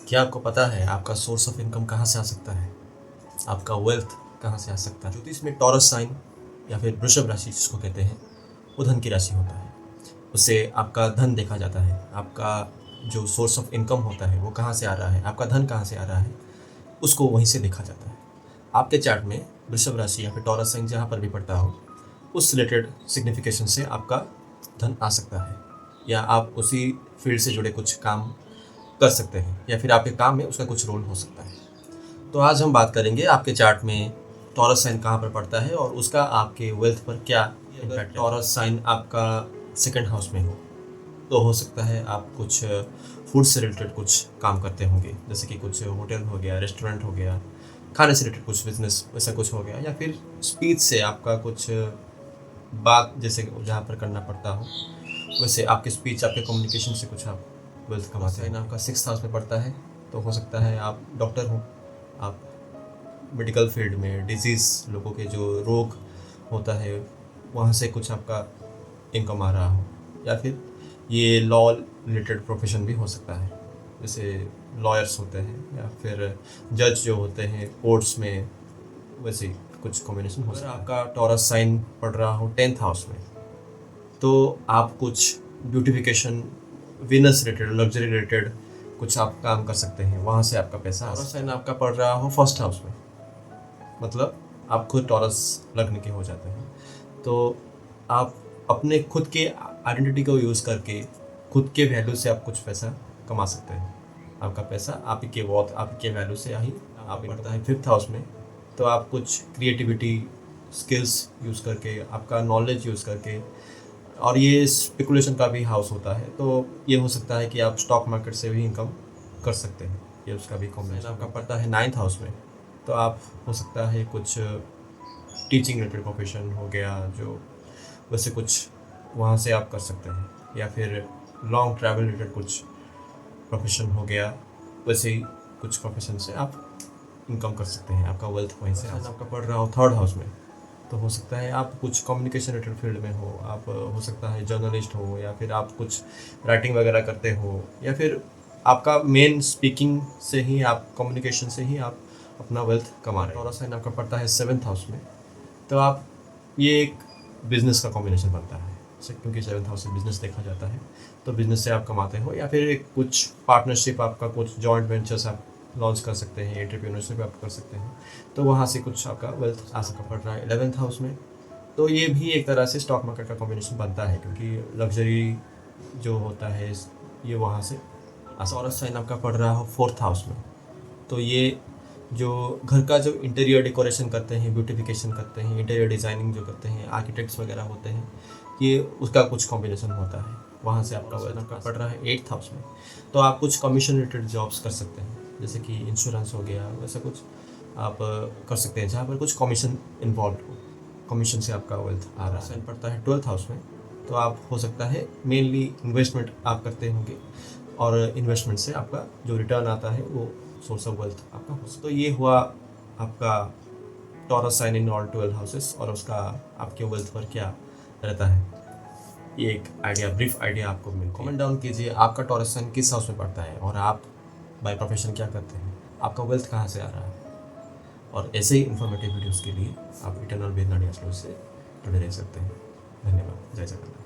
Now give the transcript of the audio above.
क्या आपको पता है आपका सोर्स ऑफ इनकम कहाँ से आ सकता है? आपका वेल्थ कहाँ से आ सकता है? ज्योतिष में टॉरस साइन या फिर वृषभ राशि जिसको कहते हैं, वो धन की राशि होता है। उससे आपका धन देखा जाता है। आपका जो सोर्स ऑफ इनकम होता है वो कहाँ से आ रहा है, आपका धन कहाँ से आ रहा है, उसको वहीं से देखा जाता है। आपके चार्ट में वृषभ राशि या फिर टॉरस साइन जहाँ पर भी पड़ता हो, उस रिलेटेड सिग्निफिकेशन से आपका धन आ सकता है, या आप उसी फील्ड से जुड़े कुछ काम कर सकते हैं, या फिर आपके काम में उसका कुछ रोल हो सकता है। तो आज हम बात करेंगे आपके चार्ट में टॉरस साइन कहाँ पर पड़ता है और उसका आपके वेल्थ पर क्या इम्पैक्ट है। टॉरस साइन आपका सेकंड हाउस में हो तो हो सकता है आप कुछ फूड से रिलेटेड कुछ काम करते होंगे, जैसे कि कुछ होटल हो गया, रेस्टोरेंट हो गया, खाने से रिलेटेड कुछ बिजनेस वैसा कुछ हो गया, या फिर स्पीच से आपका कुछ बात जैसे जहाँ पर करना पड़ता हो, वैसे आपके स्पीच, आपके कम्युनिकेशन से कुछ आप वेल्थ कमाते हैं। आपका सिक्स हाउस में पड़ता है तो हो सकता है आप डॉक्टर हो, आप मेडिकल फील्ड में डिजीज़, लोगों के जो रोग होता है वहाँ से कुछ आपका इनकम आ रहा हो, या फिर ये लॉ रिलेटेड प्रोफेशन भी हो सकता है, जैसे लॉयर्स होते हैं या फिर जज जो होते हैं कोर्ट्स में, वैसे कुछ कॉम्बिनेशन हो सकता है। आपका टॉरस साइन पड़ रहा हो 10th हाउस में तो आप कुछ beautification, Venus related, luxury related कुछ आप काम कर सकते हैं, वहाँ से आपका पैसा। टॉरस साइन आपका पड़ रहा हो फर्स्ट हाउस में, मतलब आप खुद टॉरस लग्न के हो जाते हैं, तो आप अपने खुद के आइडेंटिटी को यूज़ करके खुद के वैल्यू से आप कुछ पैसा कमा सकते हैं। आपका पैसा आप ही के वॉथ, आप ही के वैल्यू से ही आप बढ़ता है। फिफ्थ हाउस में तो आप कुछ क्रिएटिविटी, स्किल्स यूज़ करके, आपका नॉलेज यूज़ करके, और ये स्पेकुलेशन का भी हाउस होता है, तो ये हो सकता है कि आप स्टॉक मार्केट से भी इनकम कर सकते हैं, ये उसका भी कॉम्बिनेशन। आपका पड़ता है 9th हाउस में तो आप हो सकता है कुछ टीचिंग रिलेटेड प्रोफेशन हो गया, जो वैसे कुछ वहाँ से आप कर सकते हैं, या फिर लॉन्ग ट्रैवल रिलेटेड कुछ प्रोफेशन हो गया, वैसे ही कुछ प्रोफेशन से आप इनकम कर सकते हैं। आपका वेल्थ वहीं से आपका पड़ रहा हो थर्ड हाउस में तो हो सकता है आप कुछ कम्युनिकेशन रिलेटेड फील्ड में हो, आप हो सकता है जर्नलिस्ट हो, या फिर आप कुछ राइटिंग वगैरह करते हो, या फिर आपका मेन स्पीकिंग से ही, आप कम्युनिकेशन से ही आप अपना वेल्थ कमा रहे हैं। टॉरस साइन आपका पड़ता है 7th हाउस में तो आप, ये एक बिजनेस का कॉम्बिनेशन बनता है, क्योंकि 7th हाउस से बिजनेस देखा जाता है, तो बिजनेस से आप कमाते हो, या फिर एक कुछ पार्टनरशिप, आपका कुछ जॉइंट वेंचर्स आप लॉन्च कर सकते हैं, एंटरप्रेन्योरशिप आप कर सकते हैं, तो वहाँ से कुछ आपका वेल्थ आ सका पड़ रहा है 11th हाउस में। तो ये भी एक तरह से स्टॉक मार्केट का कॉम्बिनेशन बनता है, क्योंकि लग्जरी जो होता है ये वहाँ से। टॉरस साइन आपका पड़ रहा हो 4th हाउस में तो ये जो घर का जो इंटीरियर डेकोरेशन करते हैं, ब्यूटिफिकेशन करते हैं, इंटीरियर डिज़ाइनिंग जो करते हैं, आर्किटेक्ट्स वगैरह होते हैं, ये उसका कुछ कॉम्बिनेशन होता है, वहाँ से आपका वेतन का पड़ रहा है 8th हाउस में। तो आप कुछ कमीशन रिलेटेड जॉब्स कर सकते हैं, जैसे कि इंश्योरेंस हो गया, वैसा कुछ आप कर सकते हैं जहाँ पर कुछ कमीशन इन्वॉल्व हो, कमीशन से आपका वेल्थ आ रहा है। पड़ता है 12th हाउस में तो आप हो सकता है मेनली इन्वेस्टमेंट आप करते होंगे, और इन्वेस्टमेंट से आपका जो रिटर्न आता है वो सोर्स ऑफ वेल्थ आपका हो सकता है। तो ये हुआ आपका Taurus sign in all 12 houses, और उसका आपके वेल्थ पर क्या रहता है, ये एक आइडिया, ब्रीफ आइडिया आपको मिल। कमेंट डाउन कीजिए आपका टॉरस साइन किस हाउस में पड़ता है, और आप बाय प्रोफेशन क्या करते हैं, आपका वेल्थ कहाँ से आ रहा है। और ऐसे ही इन्फॉर्मेटिव वीडियोज़ के लिए आप इटर्नल वेदनाडी से जुड़े रह सकते हैं। धन्यवाद। जय जगन्नाथ।